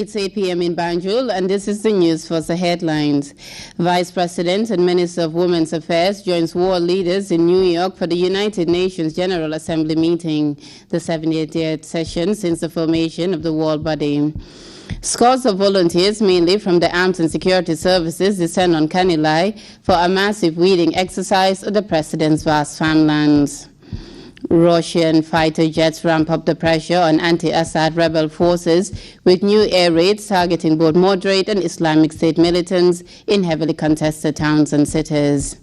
It's 8 p.m. in Banjul, and this is the news for the headlines. Vice President and Minister of Women's Affairs joins world leaders in New York for the United Nations General Assembly meeting, the 78th session since the formation of the world body. Scores of volunteers, mainly from the armed and security services, descend on Kanilai for a massive weeding exercise of the president's vast farmlands. Russian fighter jets ramp up the pressure on anti-Assad rebel forces with new air raids targeting both moderate and Islamic State militants in heavily contested towns and cities.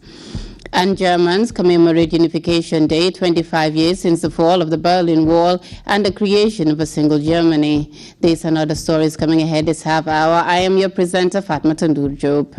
And Germans commemorate Unification Day, 25 years since the fall of the Berlin Wall and the creation of a single Germany. These and other stories coming ahead this half hour. I am your presenter, FATOUMATA NDURE JOBE.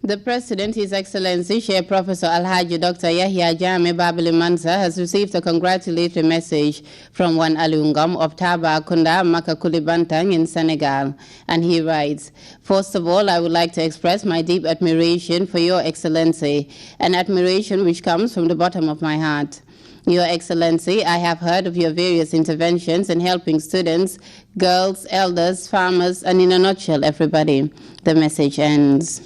The President, His Excellency, Chair Professor Alhaji Dr. Yahya Jammeh Babili Mansa, has received a congratulatory message from one Alungam of Tabakunda, Makakulibantang in Senegal. And he writes, "First of all, I would like to express my deep admiration for Your Excellency, an admiration which comes from the bottom of my heart. Your Excellency, I have heard of your various interventions in helping students, girls, elders, farmers, and in a nutshell, everybody." The message ends.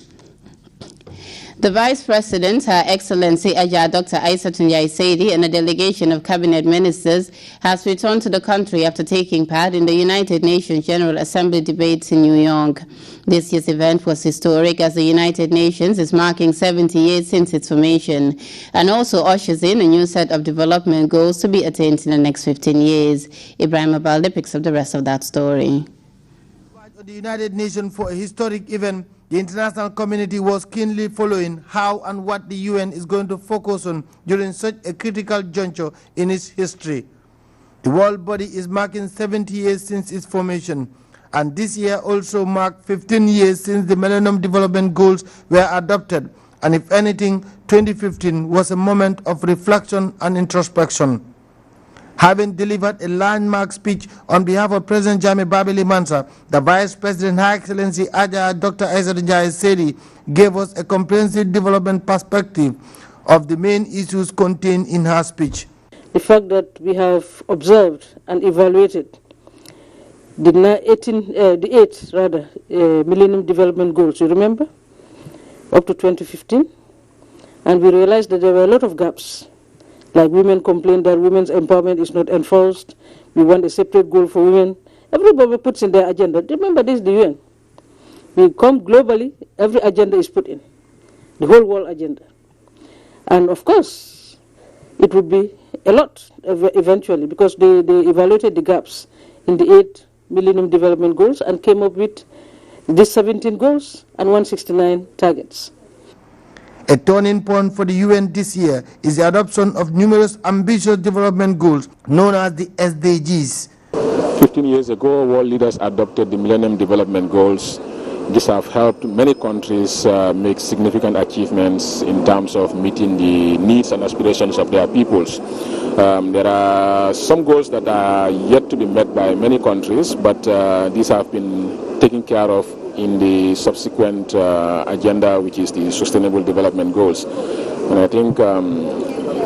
The Vice President, Her Excellency Ajah Dr. Aissatou Njie Saidi, and a delegation of cabinet ministers has returned to the country after taking part in the United Nations General Assembly debates in New York. This year's event was historic as the United Nations is marking 70 years since its formation and also ushers in a new set of development goals to be attained in the next 15 years. Ibrahim Abalde picks up the rest of that story. The United Nations for a historic event, the international community was keenly following how and what the UN is going to focus on during such a critical juncture in its history. The world body is marking 70 years since its formation, and this year also marked 15 years since the Millennium Development Goals were adopted, and if anything, 2015 was a moment of reflection and introspection. Having delivered a landmark speech on behalf of President Jammeh Babili Mansa, the Vice President, Her Excellency Ajah Dr. Aissatou Njie Saidi, gave us a comprehensive development perspective of the main issues contained in her speech. The fact that we have observed and evaluated the 8 Millennium Development Goals, you remember, up to 2015, and we realized that there were a lot of gaps. Like women complain that women's empowerment is not enforced. We want a separate goal for women. Everybody puts in their agenda. Remember, this is the UN. We come globally, every agenda is put in, the whole world agenda. And of course, it would be a lot eventually because they evaluated the gaps in the 8 Millennium Development Goals and came up with these 17 goals and 169 targets. A turning point for the UN this year is the adoption of numerous ambitious development goals known as the SDGs. 15 years ago, world leaders adopted the Millennium Development Goals. These have helped many countries make significant achievements in terms of meeting the needs and aspirations of their peoples. There are some goals that are yet to be met by many countries, but these have been taken care of in the subsequent agenda, which is the Sustainable Development Goals. And I think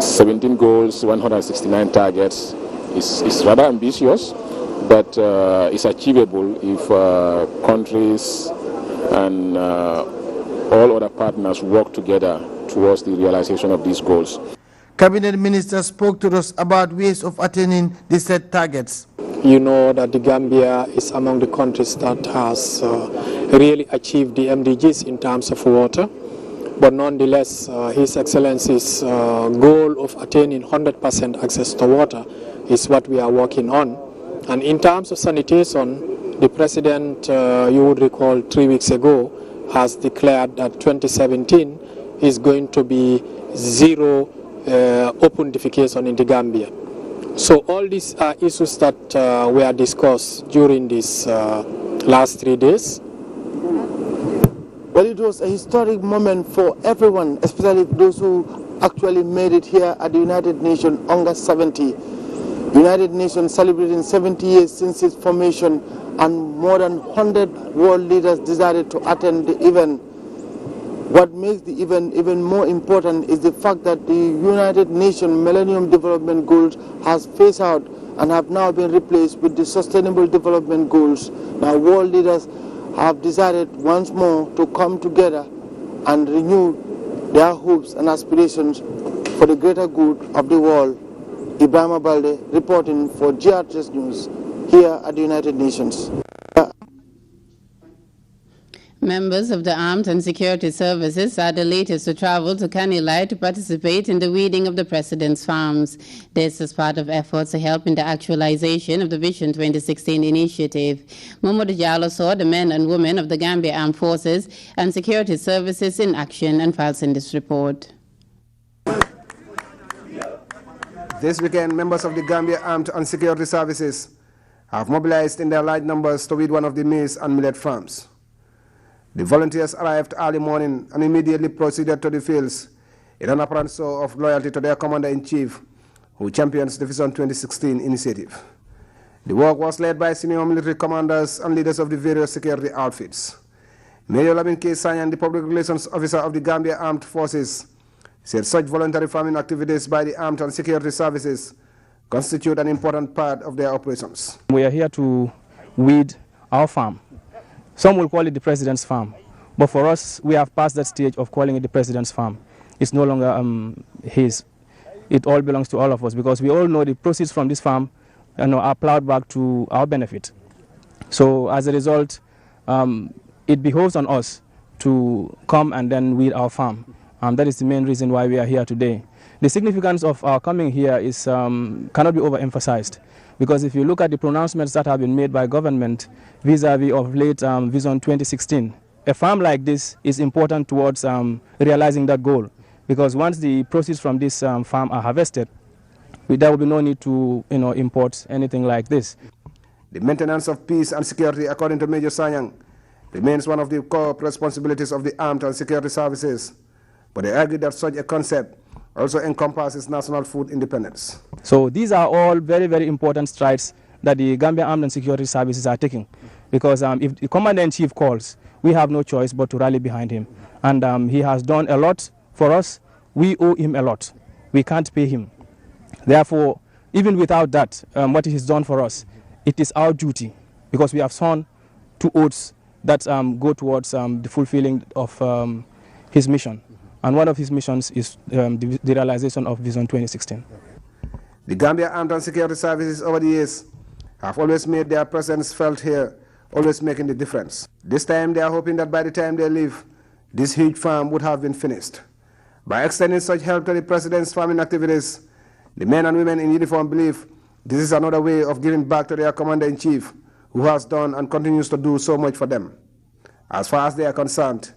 17 goals, 169 targets is rather ambitious, but it's achievable if countries and all other partners work together towards the realization of these goals. Cabinet Minister spoke to us about ways of attaining the set targets. You know that the Gambia is among the countries that has really achieved the MDGs in terms of water, but nonetheless, His Excellency's goal of attaining 100% access to water is what we are working on. And in terms of sanitation, the President, you would recall 3 weeks ago, has declared that 2017 is going to be zero open defecation in the Gambia. So all these are issues that were discussed during these last 3 days. Well, it was a historic moment for everyone, especially those who actually made it here at the United Nations August 70. United Nations celebrating 70 years since its formation, and more than 100 world leaders decided to attend the event. What makes the event even more important is the fact that the United Nations Millennium Development Goals has phased out and have now been replaced with the Sustainable Development Goals. Now world leaders have decided once more to come together and renew their hopes and aspirations for the greater good of the world. Ibrahima Balde reporting for Grts News here at the United Nations. Members of the Armed and Security Services are the latest to travel to Kanilai to participate in the weeding of the President's farms. This is part of efforts to help in the actualization of the Vision 2016 initiative. Mamadou Diallo saw the men and women of the Gambia Armed Forces and Security Services in action and files in this report. This weekend, members of the Gambia Armed and Security Services have mobilized in their large numbers to weed one of the maize and millet farms. The volunteers arrived early morning and immediately proceeded to the fields in an apparent show of loyalty to their commander-in-chief, who champions the Vision 2016 initiative. The work was led by senior military commanders and leaders of the various security outfits. Major Labin K. Sanyan, the public relations officer of the Gambia Armed Forces, said such voluntary farming activities by the armed and security services constitute an important part of their operations. We are here to weed our farm. Some will call it the President's farm, but for us, we have passed that stage of calling it the President's farm. It's no longer his. It all belongs to all of us, because we all know the proceeds from this farm are plowed back to our benefit. So as a result, it behoves on us to come and then weed our farm. That is the main reason why we are here today. The significance of our coming here is cannot be overemphasized, because if you look at the pronouncements that have been made by government vis-a-vis of late Vision 2016, a farm like this is important towards realizing that goal, because once the proceeds from this farm are harvested, there will be no need to import anything like this. The maintenance of peace and security, according to Major Sanyang, remains one of the core responsibilities of the armed and security services, but they argue that such a concept also encompasses national food independence. So these are all very, very important strides that the Gambia Armed and Security Services are taking, because if the Commander-in-Chief calls, we have no choice but to rally behind him. And he has done a lot for us. We owe him a lot. We can't pay him. Therefore, even without that, what he has done for us, it is our duty, because we have sworn two oaths that go towards the fulfilling of his mission. And one of his missions is the realization of Vision 2016. The Gambia Armed and Security Services over the years have always made their presence felt here, always making the difference. This time they are hoping that by the time they leave, this huge farm would have been finished. By extending such help to the President's farming activities, the men and women in uniform believe this is another way of giving back to their Commander-in-Chief, who has done and continues to do so much for them. As far as they are concerned,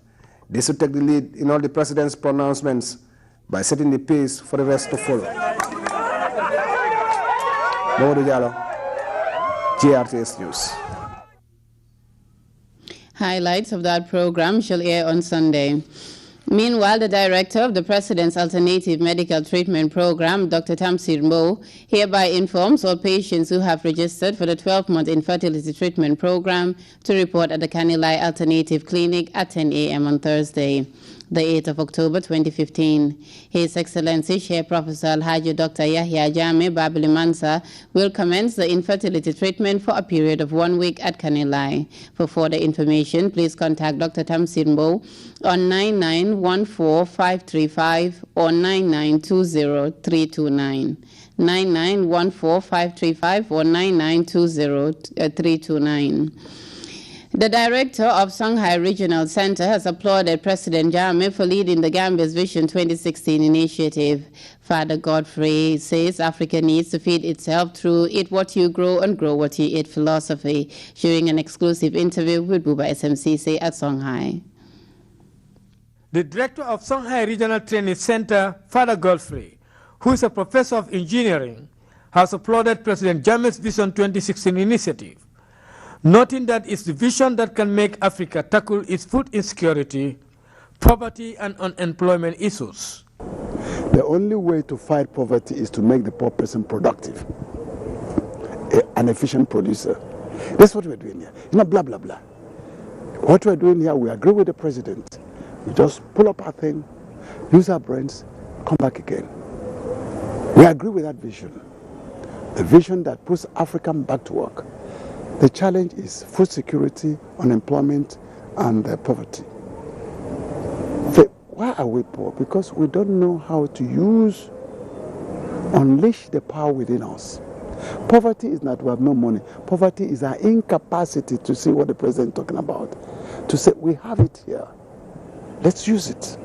they should take the lead in all the President's pronouncements by setting the pace for the rest to follow. Mamadou Diallo, Grts News. Highlights of that program shall air on Sunday. Meanwhile, the director of the President's Alternative Medical Treatment Program, Dr. Tamsir Mo, hereby informs all patients who have registered for the 12-month infertility treatment program to report at the Kanilai Alternative Clinic at 10 a.m. on Thursday, the 8th of October 2015. His Excellency Chair Professor Alhaji Dr. Yahya Jammeh Babili Mansa will commence the infertility treatment for a period of 1 week at Kanilai. For further information, please contact Dr. Tamsir Mo on 9914-535 or 9920-329. 9914-535 or 9920-329. The director of Songhai Regional Center has applauded President Jammeh for leading the Gambia's Vision 2016 initiative. Father Godfrey says Africa needs to feed itself through Eat What You Grow and Grow What You Eat philosophy during an exclusive interview with Buba SMCC at Songhai. The director of Songhai Regional Training Center, Father Godfrey, who is a professor of engineering, has applauded President Jammeh's Vision 2016 initiative, noting that it's the vision that can make Africa tackle its food insecurity, poverty, and unemployment issues. The only way to fight poverty is to make the poor person productive. an efficient producer. That's what we're doing here. It's not blah, blah, blah. What we're doing here, we agree with the president. We just pull up our thing, use our brains, come back again. We agree with that vision. The vision that puts Africa back to work. The challenge is food security, unemployment, and poverty. Why are we poor? Because we don't know how to unleash the power within us. Poverty is not we have no money. Poverty is our incapacity to see what the president is talking about. To say, we have it here. Let's use it.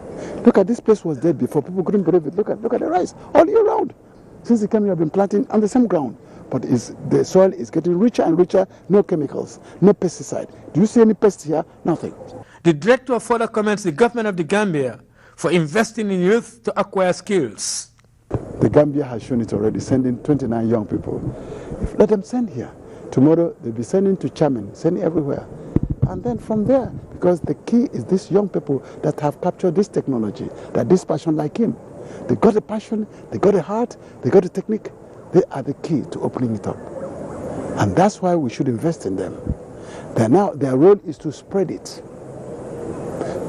Look at this place was dead before. People couldn't believe it. Look at the rice all year round. Since they came here, I've been planting on the same ground. But the soil is getting richer and richer, no chemicals, no pesticide. Do you see any pest here? Nothing. The director further commends the government of the Gambia for investing in youth to acquire skills. The Gambia has shown it already, sending 29 young people. Let them send here. Tomorrow they'll be sending to Chairman, sending everywhere. And then from there, because the key is these young people that have captured this technology, that this passion like him. They got the passion, they got the heart, they got the technique. They are the key to opening it up. And that's why we should invest in them. Their role is to spread it,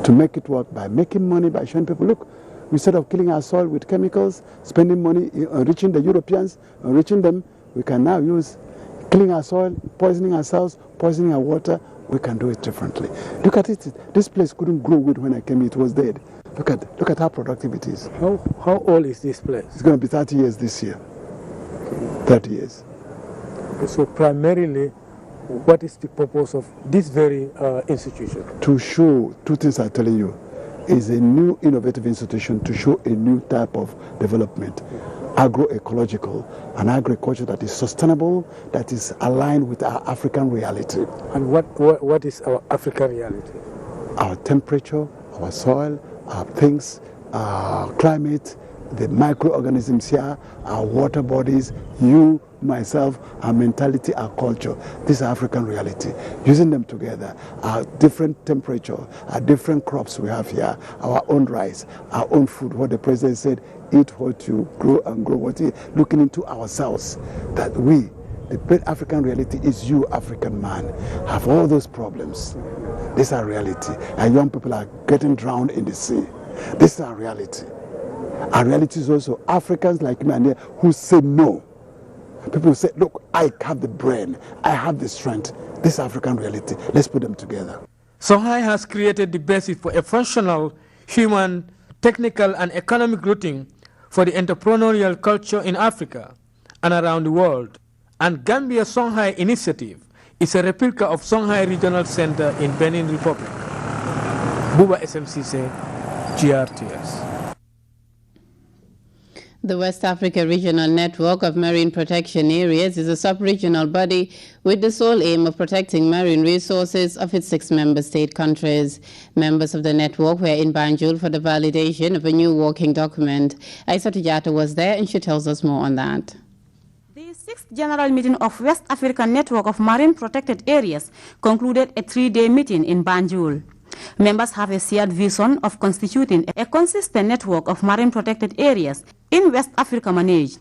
to make it work by making money, by showing people, look, instead of killing our soil with chemicals, spending money enriching the Europeans, enriching them, we can now use killing our soil, poisoning ourselves, poisoning our water. We can do it differently. Look at it. This place couldn't grow wood when I came. It was dead. Look at how productive it is. How old is this place? It's going to be 30 years this year. 30 years. So primarily, what is the purpose of this very institution? To show two things I'm telling you. Is a new innovative institution to show a new type of development. Agroecological, an agriculture that is sustainable, that is aligned with our African reality. And what is our African reality? Our temperature, our soil, our things, our climate, the microorganisms here, our water bodies, you, myself, our mentality, our culture. This is African reality. Using them together, our different temperature, our different crops we have here, our own rice, our own food, what the president said, eat what you grow and grow what you, looking into ourselves, that we, the great African reality is you, African man, have all those problems. This is our reality. Our young people are getting drowned in the sea. This is our reality. Our reality is also Africans like me and there who say no. People say, look, I have the brain, I have the strength. This is African reality. Let's put them together. Songhai has created the basis for a functional, human, technical, and economic routing for the entrepreneurial culture in Africa and around the world. And Gambia Songhai Initiative is a replica of Songhai Regional Center in Benin Republic. Buba SMCC, GRTS. The West Africa Regional Network of Marine Protection Areas is a sub-regional body with the sole aim of protecting marine resources of its 6 member state countries. Members of the network were in Banjul for the validation of a new working document. Aissatou Jatta was there and she tells us more on that. The 6th General Meeting of West African Network of Marine Protected Areas concluded a 3-day meeting in Banjul. Members have a shared vision of constituting a consistent network of marine protected areas in West Africa managed,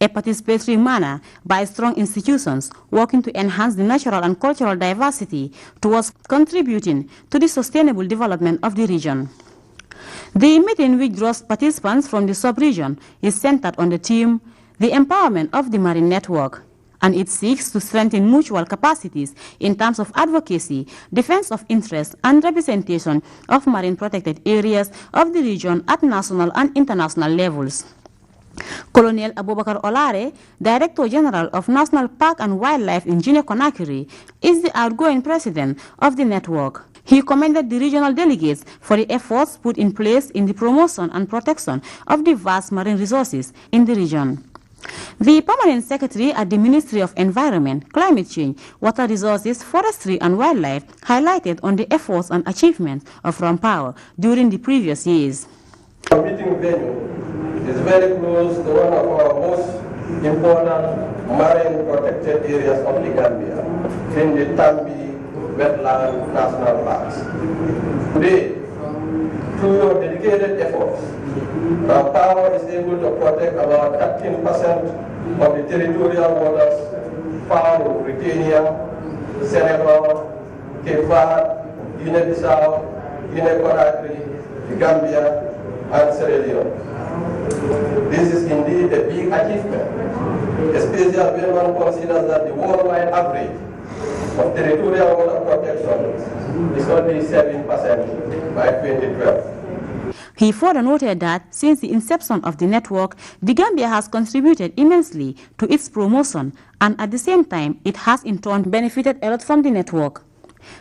a participatory manner by strong institutions working to enhance the natural and cultural diversity towards contributing to the sustainable development of the region. The meeting, which draws participants from the sub-region, is centered on the theme, the empowerment of the marine network, and it seeks to strengthen mutual capacities in terms of advocacy, defense of interests, and representation of marine protected areas of the region at national and international levels. Colonel Abubakar Olare, Director General of National Park and Wildlife in Guinea-Conakry, is the outgoing president of the network. He commended the regional delegates for the efforts put in place in the promotion and protection of the vast marine resources in the region. The Permanent Secretary at the Ministry of Environment, Climate Change, Water Resources, Forestry and Wildlife highlighted on the efforts and achievements of Rampawa during the previous years. Our meeting venue is very close to one of our most important marine protected areas of the Gambia, in the Tambi Wetland National Parks. Today, through your dedicated efforts, Rampawa is able to protect about 13% of the territorial waters found in Mauritania, Senegal, Cape Verde, Guinea-Bissau, Guinea-Conakry, the Gambia, and Sierra Leone. This is indeed a big achievement, especially when one considers that the worldwide average of territorial water protection is only 7% by 2012. He further noted that since the inception of the network, the Gambia has contributed immensely to its promotion, and at the same time, it has in turn benefited a lot from the network.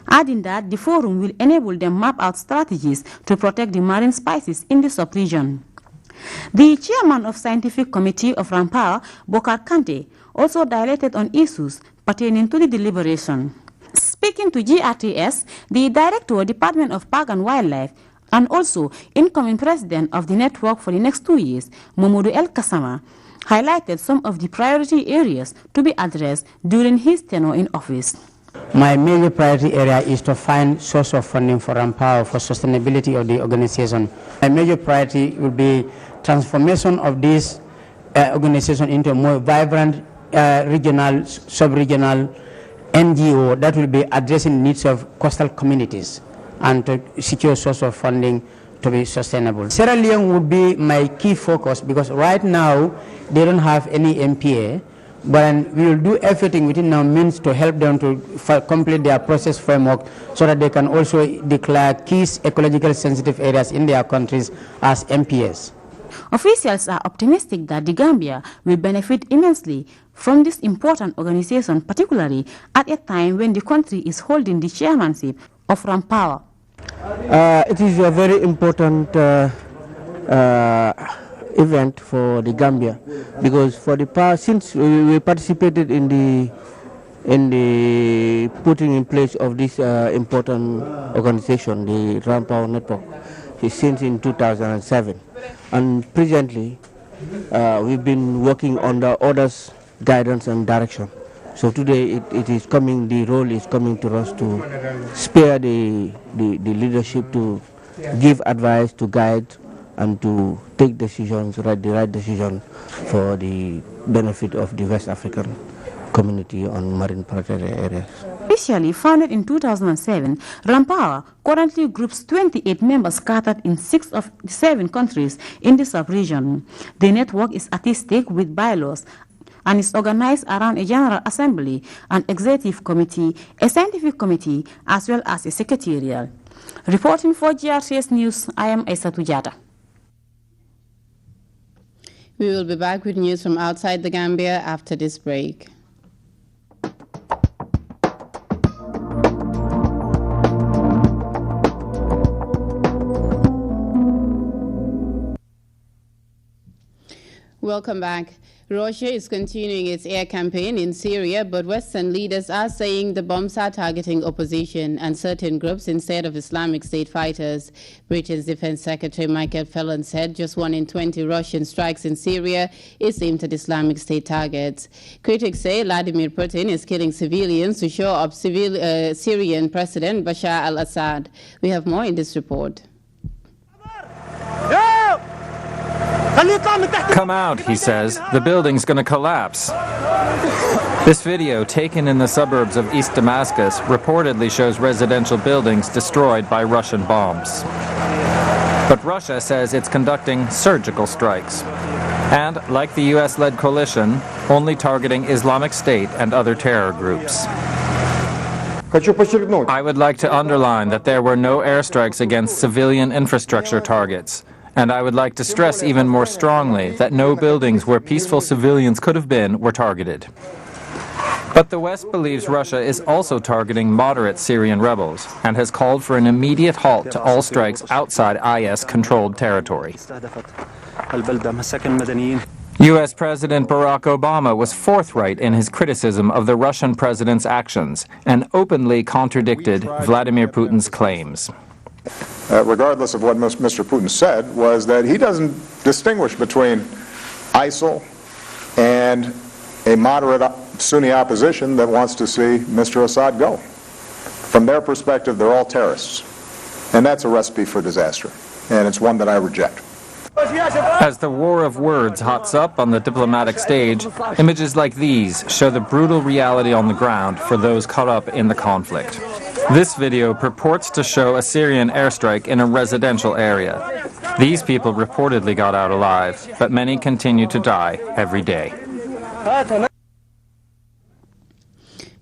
Adding that the forum will enable them map out strategies to protect the marine species in the sub-region. The chairman of Scientific Committee of Rampower, Bokar Kante, also dilated on issues pertaining to the deliberation. Speaking to GRTS, the Director, Department of Park and Wildlife, and also incoming president of the network for the next 2 years, Mamadou El Kassama, highlighted some of the priority areas to be addressed during his tenure in office. My major priority area is to find source of funding for Rampower for sustainability of the organization. My major priority will be transformation of this organization into a more vibrant regional, sub-regional NGO that will be addressing needs of coastal communities and to secure source of funding to be sustainable. Sierra Leone would be my key focus because right now they don't have any MPA, but we will do everything within our means to help them to complete their process framework so that they can also declare key ecologically sensitive areas in their countries as MPAs. Officials are optimistic that the Gambia will benefit immensely from this important organization, particularly at a time when the country is holding the chairmanship of Rampower. It is a very important event for the Gambia because for the past, since we participated in the putting in place of this important organization, the Rampower Network, since in 2007, and presently we've been working under orders, guidance, and direction. So today it is coming, the role is coming to us to spare the leadership, to give advice, to guide, and to take decisions, the right decision for the benefit of the West African community on marine protected areas. Officially founded in 2007, Rampower currently groups 28 members scattered in 6 of the 7 countries in the sub-region. The network is artistic with bylaws and is organized around a General Assembly, an Executive Committee, a Scientific Committee, as well as a Secretarial. Reporting for GRTS News, I am Aissatou Diatta. We will be back with news from outside the Gambia after this break. Welcome back. Russia is continuing its air campaign in Syria, but Western leaders are saying the bombs are targeting opposition and certain groups instead of Islamic State fighters. Britain's Defense Secretary Michael Fallon said just 1 in 20 Russian strikes in Syria is aimed at Islamic State targets. Critics say Vladimir Putin is killing civilians to show up Syrian President Bashar al-Assad. We have more in this report. Come out, he says. The building's going to collapse. This video, taken in the suburbs of East Damascus, reportedly shows residential buildings destroyed by Russian bombs. But Russia says it's conducting surgical strikes. And, like the US-led coalition, only targeting Islamic State and other terror groups. I would like to underline that there were no airstrikes against civilian infrastructure targets. And I would like to stress even more strongly that no buildings where peaceful civilians could have been were targeted. But the West believes Russia is also targeting moderate Syrian rebels and has called for an immediate halt to all strikes outside IS-controlled territory. U.S. President Barack Obama was forthright in his criticism of the Russian president's actions and openly contradicted Vladimir Putin's claims. Regardless of what Mr. Putin said, was that he doesn't distinguish between ISIL and a moderate Sunni opposition that wants to see Mr. Assad go. From their perspective, they're all terrorists. And that's a recipe for disaster. And it's one that I reject. As the war of words hots up on the diplomatic stage, images like these show the brutal reality on the ground for those caught up in the conflict. This video purports to show a Syrian airstrike in a residential area. These people reportedly got out alive, but many continue to die every day.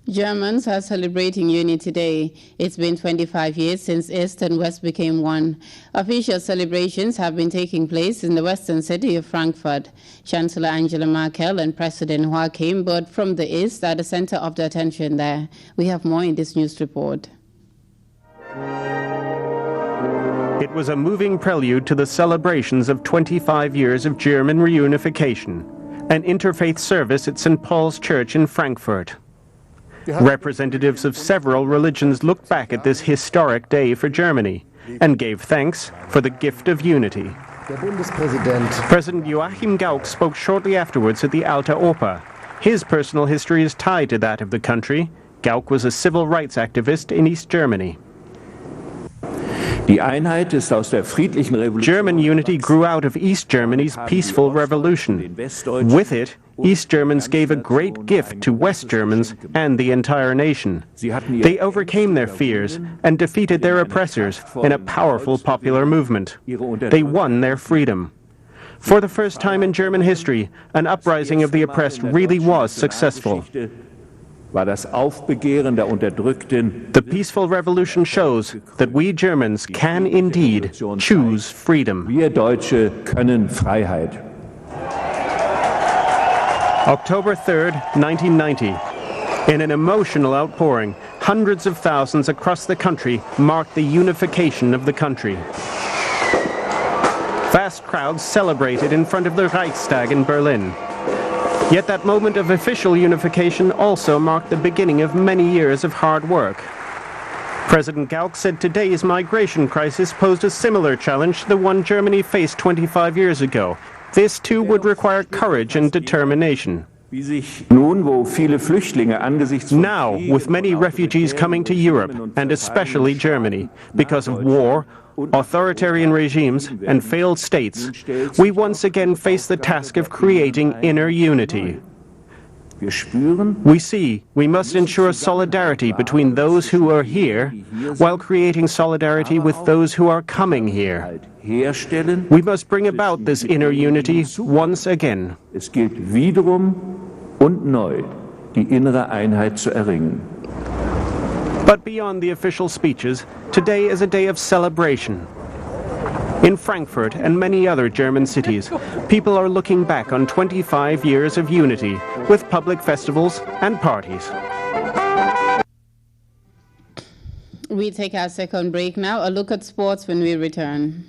Germans are celebrating Unity Day. It's been 25 years since East and West became one. Official celebrations have been taking place in the western city of Frankfurt. Chancellor Angela Merkel and President Joachim, both from the East, are the center of the attention there. We have more in this news report. It was a moving prelude to the celebrations of 25 years of German reunification, an interfaith service at St. Paul's Church in Frankfurt. Representatives of several religions looked back at this historic day for Germany and gave thanks for the gift of unity. President Joachim Gauck spoke shortly afterwards at the Alte Oper. His personal history is tied to that of the country. Gauck was a civil rights activist in East Germany. German unity grew out of East Germany's peaceful revolution. With it, East Germans gave a great gift to West Germans and the entire nation. They overcame their fears and defeated their oppressors in a powerful popular movement. They won their freedom. For the first time in German history, an uprising of the oppressed really was successful. The peaceful revolution shows that we Germans can indeed choose freedom. October 3rd, 1990. In an emotional outpouring, hundreds of thousands across the country marked the unification of the country. Vast crowds celebrated in front of the Reichstag in Berlin. Yet that moment of official unification also marked the beginning of many years of hard work. President Gauck said today's migration crisis posed a similar challenge to the one Germany faced 25 years ago. This too would require courage and determination. Now, with many refugees coming to Europe, and especially Germany, because of war, authoritarian regimes, and failed states, we once again face the task of creating inner unity. We see we must ensure solidarity between those who are here, while creating solidarity with those who are coming here. We must bring about this inner unity once again. Es gilt wiederum und neu, die innere Einheit zu erringen. But beyond the official speeches, today is a day of celebration. In Frankfurt and many other German cities, people are looking back on 25 years of unity with public festivals and parties. We take our second break now. A look at sports when we return.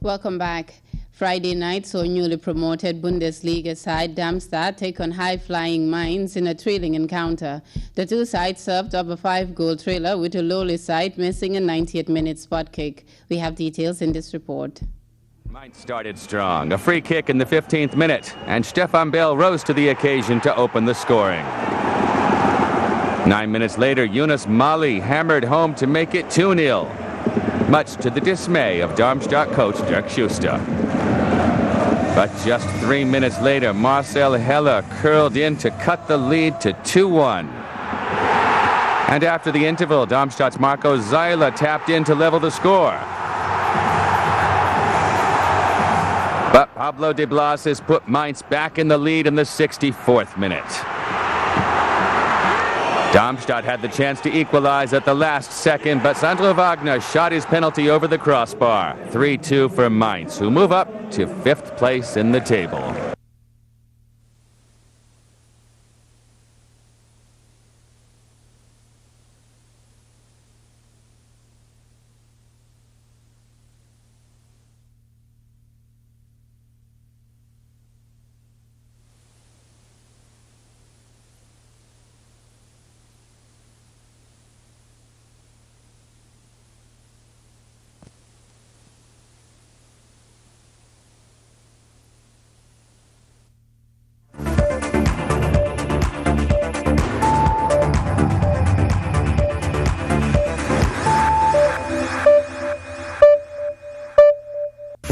Welcome back. Friday night saw newly promoted Bundesliga side Darmstadt take on high-flying Mainz in a thrilling encounter. The two sides served up a 5-goal thriller with a lowly side missing a 90th-minute spot kick. We have details in this report. Mainz started strong. A free kick in the 15th minute, and Stefan Bell rose to the occasion to open the scoring. 9 minutes later, Yunus Mali hammered home to make it 2-0. Much to the dismay of Darmstadt coach Dirk Schuster. But just 3 minutes later, Marcel Heller curled in to cut the lead to 2-1. And after the interval, Darmstadt's Marco Zeiler tapped in to level the score. But Pablo de Blasis put Mainz back in the lead in the 64th minute. Darmstadt had the chance to equalize at the last second, but Sandro Wagner shot his penalty over the crossbar. 3-2 for Mainz, who move up to 5th place in the table.